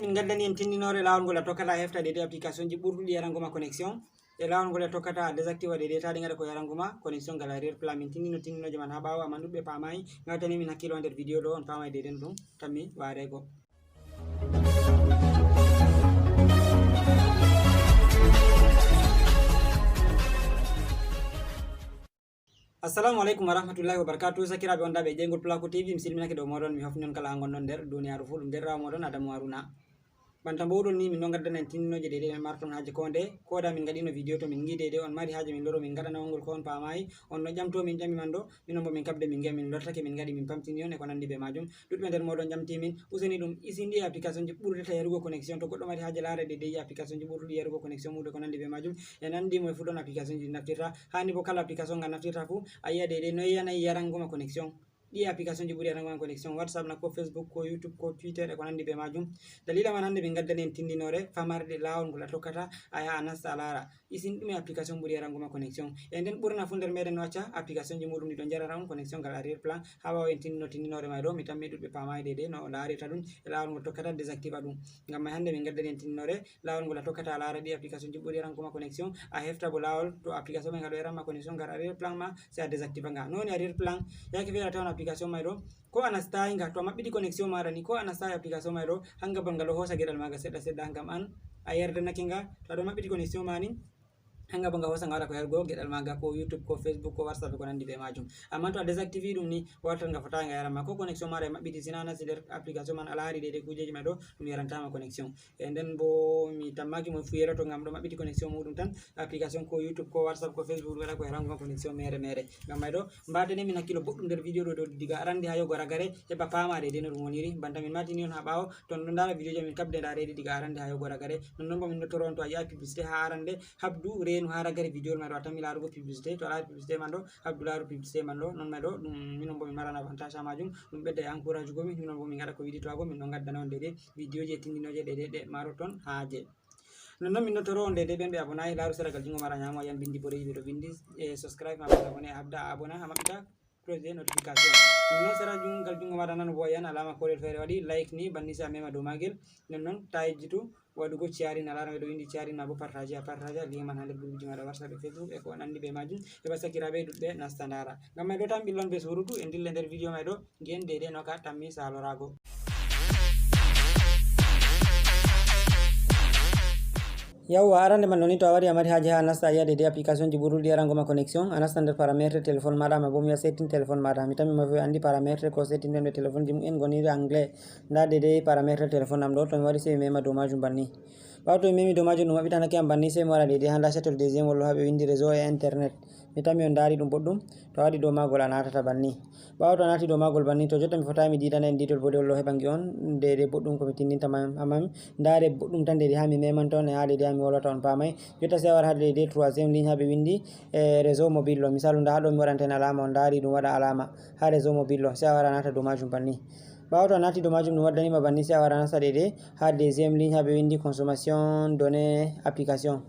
min gaddani en tindinore lawol ngol a tokkata heftade de application ji ɓurɗuɗi Yarangoma connexion e lawol ngol a tokkata désactive de taɗi ngada ko Yarangoma connexion gal arrière plan min tindinoje man ha ɓawo amma ɗuɓɓe pamayi ngawtani min hakkilo nder vidéo ɗo on pamay deden ɗum tammi warego. Assalamu alaikum warahmatullahi wabarakatuh. Sakiraɓe on daɓe Jaygol Pulaku Tv mi silminake dow moɗon mi hofni on kala gonɗon nder duniyaru fu ɗum derrawo moɗon Adamu Haruna. Banta mboɗon ni min ɗon gaddana en tinninoje ɗeɗe min marton haaje konde koda min gaɗino vidéo to min giide on mari haaje min loro min gaɗanawol ngol ko on pamayi on no ƴamto min ƴami man ɗo minon bo min kabde min giya min lortake min gaɗi min pamtini on e ko nandi be majum ɗuɗɓe nder moɗon ƴamti min useni ɗum isindi e application ji ɓurdata yarugo connexion to goɗɗo mari haaje larede de application ji ɓurɗuɗi yarugo connexion muɗum ko nandi be majum e nandimo e fu ɗon application ji naftirta hani bo kala application ngal naftirta fu a yiya ɗeɗe no yiyanayi Yarangoma connexion ɗi application ji ɓuri Yarangoma connexion WhatsApp na ko Facebook ko YouTube ko Twitter e ko nandi be majum. Dalila man hande min gaddani en tindinore famarde lawol ngol a tokkata a yaha a nasta a lara isin ɗume application ɓuri Yarangoma connexion e nden ɓurna fu nder meɗen no acca application ji muɗum ɗi ɗo jarata on connexion gal arrière plan ha wawa en tindinore may ɗo mi tammi ɗuɗɓe pamayi ɗeɗe no laarita ɗum e lawol ngol tokkata désactive ɗum ngam may hande min gaddani en tindinore lawol ngol a tokkata a lara ɗi application ji ɓuri Yarangoma connexion a hefta bo lawol to application may ngal ɗo yaranma connexion gal arrière plan ma sai a désactive nga noni arrière plan yake feera tawan application may ɗo ko a nastayi nga to a maɓɓiti connexion maɗa ni ko a nastayi application may ɗo hanga bal ngal ɗo hosa geɗal maga seɗɗa seɗɗa ngam an a yerdanake nga to aɗo maɓɓiti connexion ma ni hanga bo nga hosa nga waɗa ko yargo geɗal maga ko YouTube ko Facebook ko WhatsApp ko nandi be majum amma to a désactive ɗum ni wartan nga fotata nga yaranma ko connexion maɗa e maɓɓiti sina nasti nder application man ala hari ɗeɗe kujeji may ɗo ɗum yarantama connexion e nden bo mi tammaki mo fu yerato ngam ɗo maɓɓiti connexion muɗum tan application ko YouTube ko WhatsApp ko Facebook waɗa ko Yarangoma connexion mere mere ngam may ɗo mbatene min hakkilo boɗɗum nder vidéo ɗo diga arande ha yogo ragare heɓa pamade de no ɗum woniri banta min matini on ha ɓawo to ɗon dara vidéo ji min kabde darede diga arande ha yogo ragare nonnon bo min dottoro on to a yiya publicité ha arande habdu renu ha ragare vidéo man ɗo a tammi larugo publicité to a laari publicité man ɗo habdu laaru publicité man ɗo non may ɗo ɗum minon bo min maran avantage ha majum ɗum ɓedda e encourage gomin minon bo min gaɗa ko yiɗi to ago min ɗon gaddana on dede vidéo ji e tindinoje ɗeɗe ɗe maro ton haaje nonnon min nottoro on dede ɓen ɓe abonayi laaru seragal jungo mara ñamo yan bindi boɗeji ɓe ɗo bindi e subscribe ma ɓe abonné habda a abona ha maɓɓita cloche de notification non sera jungal jungo maɗa nano bo yan alama kolel feere waɗi like ni banni sa mema dow magel nonnon ta yejjitu waɗugo ciyarin a lara ɓe ɗo windi ciyarin ma bo partage a partage a liman ha nder groupe ji maɗa WhatsApp e Facebook e ko nandi ɓe majum heɓa sakiraɓe ɗuɗɓe nasta ndara ngam may ɗo tan ɓillon be surutu e dilla nder vidéo may ɗo gen dede no ka tammi salorago. Yawwa arande man noni to a wari a mari haaje ha nasta a yiya de application ji ɓurɗuɗi Yarangoma connexion a nasta nder paramétre téléphone maɗa ma bo mi wiya setting téléphone maɗa mi tammi mafi andi paramétre ko setting nder téléphone ji mumen goniri anglais nda de paramétre téléphone am ɗo to mi wari sei mi mema dow majum banni ɓawa to mi memi dow majum ɗum maɓɓitanake am banni sei mi waɗa de ha nda chattel deuxiéme wollo ha ɓe windi réseau et internet mi tammi on dari ɗum boɗɗum to a waɗi dow magol a natata banni ɓawa to a nati dow magol banni to jotta mi fotai mi didana en didol boɗe wollo heɓangi on dede boɗɗum komi tindintama amami ndare boɗɗum tan dede ha mi memanta on e ha dede ha mi wolwata on pamay jotta sei a wara ha dede troisiéme ligne ha ɓe windi réseau mobile lo misalu nda ha ɗo mi waɗanta en alama on dari ɗum waɗa alama ha réseau mobile lo sei a wara nata dow majum banni ɓawa to a nati dow majum ɗum waddanima banni sei a wara nasta dede ha deuxiéme ligne ha ɓe windi consommation données application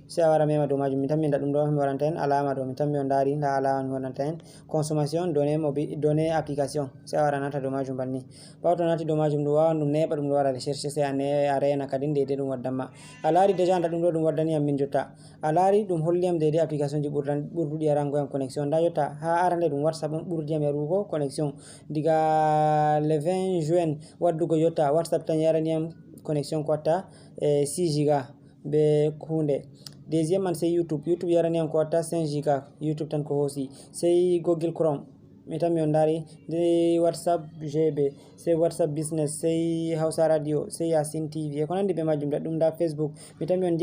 sei a wara mema dow majum mi tammi nda ɗum ɗo mi waɗanta en alama ɗo mi tammi on dari nda alama mi waɗanta en consommation données application sei a wara nata dow majum banni ɓawa to nati dow majum ɗum wawan ɗum neɓa ɗum ɗo waɗa recherche sei a rena kadi dede ɗum waddanma a laari déjà nda ɗum ɗo ɗum waddaniyam min jotta a laari ɗum holliyam dede application ji ɓurɗuɗi Yarangoma connexion nda jotta ha arande ɗum WhatsApp on ɓurdiyam yarugo connexion diga le 20 juin waddugo jotta WhatsApp tan yaraniyam connexion ko watta 6 giga be hunde deuxiéme man sei YouTube yaraniyam ko watta 5 giga YouTube tan ko hoosi sei Google Chrome mi tammi on dari de WhatsApp GB sei WhatsApp business sei Hausa radio sei Yasin TV e ko nandi be majum da ɗum da Facebook mi tammi on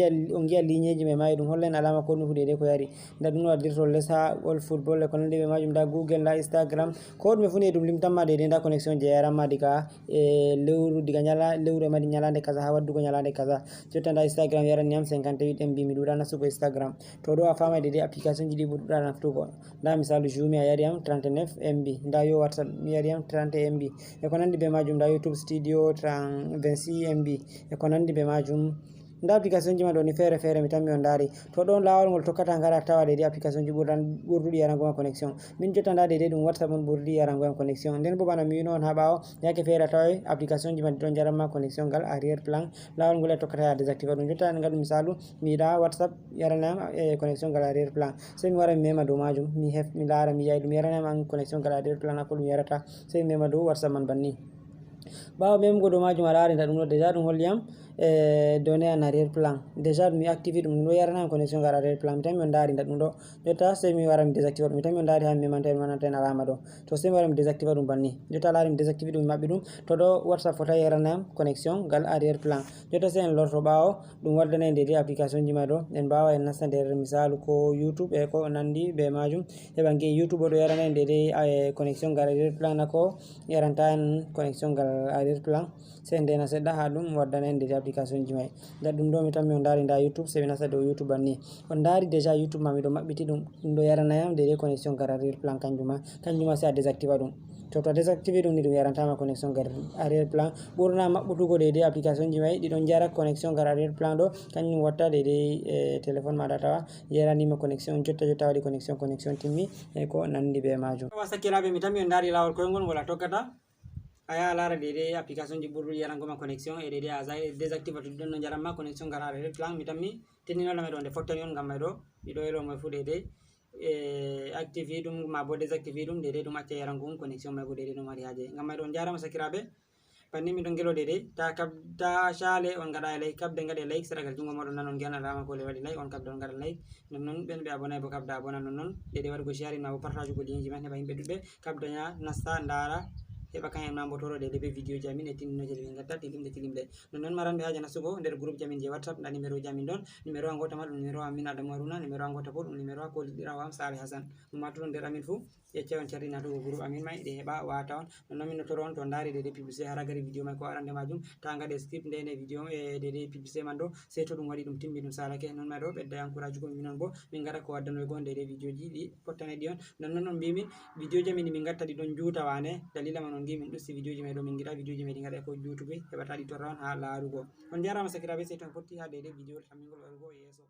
giya ligneji mai mai ɗum hollen alama ko ɗum fuɗede ko yari da ɗum no waɗirto les ha all football e ko nandi be majum da Google da Instagram ko ɗume funi e ɗum limtanma dede da connexion je yaranma diga lewru diga lewru e mari ñalande kaza ha waddugo ñalande kaza jotta da Instagram yaraniyam 58 MB mi ɗuɗa nastugo Instagram to ɗo a famai dede application ji ɗi ɓurɗuɗa naftugo da misalu Zoom a yariyam 39 MB nda yo WhatsApp mi yariyam 30 MB e ko nandi be majum nda YouTube studio 26 MB e ko nandi be majum nda application ji ma ɗo ni fere fere mi tammi on dari to ɗon lawol ngol tokkata ngara tawa de application ji Bourdoudi Yarangoma Connexion min jotta nda de ɗum WhatsApp on Bourdoudi Yarangoma Connexion nden bo bana mi wino on ha ɓawo yake fere tawa application ji ma ɗon jaranma connexion gal arrière plan lawol ngol tokkata ya désactive ɗum jotta en ngadu misalu mi yiɗa WhatsApp yaranam e connexion gal arrière plan sai mi wara mi mema dow majum mi lara mi yayi ɗum yaranam an connexion gal arrière plan ko ɗum yarata sai mi mema dow WhatsApp man banni ɓawo memgo dow majum a lari nda ɗum ɗo déjà ɗum holliyam donné en arrière plan déjà ɗum mi activé ɗum ɗo yaranam connexion gal arrière plan mi tami on dari nda ɗum ɗo jotta sai mi wara mi désactive ɗum mi tami on dari ha mi memanta en mananta en alama ɗo to sai mi wara mi désactive ɗum banni jotta lari mi désactive ɗum mi maɓɓi ɗum to ɗo WhatsApp fota yaranam connexion gal arrière plan jotta sai en lorto ɓawo ɗum waddana en dédé application ji ma ɗo en mbawa en nasta nder misalu ko YouTube e ko nandi be majum heɓa gi YouTube o ɗo yarana en dédé connexion gal arrière plan nako yaranta en connexion gal arrière plan sai en dena seɗɗa ha ɗum waddana en dédé application ji mai nda ɗum ɗo mi tammi on dari nda YouTube sai mi nasta dow YouTube banni on dari déjà YouTube ma miɗo maɓɓiti ɗum ɗum ɗo yaranayam dédé connexion gal arrière plan kanjuma sai a désactiva ɗum to a désactive ɗum ni ɗum yarantama connexion gal arrière plan ɓurna maɓɓutugo dédé application ji mai ɗiɗon jara connexion gal arrière plan ɗo kanjum watta dédé téléphone maɗa tawa yaranima connexion jotta waɗi connexion timmi e ko nandi be majum sakiraɓe mi tammi on dari lawol koyngol ngol a tokkata a yaha lara dédé application ji Bourdoudi Yarangoma Connexion e dédé a désactive to ɗon no jaranma connexion gal arrière plan mi tammi tenninoɗa ɗo nde fottani on ngam may ɗo miɗo elo moy fu dédé activé ɗum ma bo désactivé ɗum dédé ɗum acca yarangum connexion may bo dédé ɗum mari haaje ngam may ɗo on jarama sakiraɓe banni miɗon gelo dédé ta shale on gaɗa like kabde gaɗe like seɗagal jungo moɗon nan on giyan alama ko le waɗi like on kabda on gaɗa like nonnon ɓen ɓe abonay bo kabda abona nonnon dédé waɗugo sharing ma bo partage ugo lien ji men heɓa yimɓe ɗuɓɓe kabda nya nasta ndara heɓa kañen ma mbotoro dédé be vidéo ji amin e tinninoje ɗe min gatta tilimɗe nonnon maranɓe haaje nastugo nder groupe jamin je WhatsApp nda numéro ji amin ɗon numéro a gota ma ɗum numéro amin Adamu Haruna numéro a gota bo ɗum numéro a kolliɗirawo am Sali Hassan ummatoɗo nder amin fou yecce on carri natugo groupe amin may ɗe heɓa wata on nonnon min notoro on to dari dédé publicité haragari vidéo may ko arande majum ta gaɗe skip ndene vidéo e dédé publicité man ɗo sey to ɗum waɗi ɗum timmi ɗum salake non may ɗo ɓedda encourage ko minon bo min gaɗa ko waddanoy gon dédé vidéo ji ɗi pottane ɗi on nonnon on mbimin vidéo ji amin min gatta ɗi ɗon juuta wane dalila man on gi min ɗusti vidéo ji may ɗo min giɗa vidéo ji may ɗi gaɗa ko juutuɓe heɓata ɗi torra on ha larugo on jarama sakiraɓe sey to en potti ha dédé vidéo tammingol warugo yesso.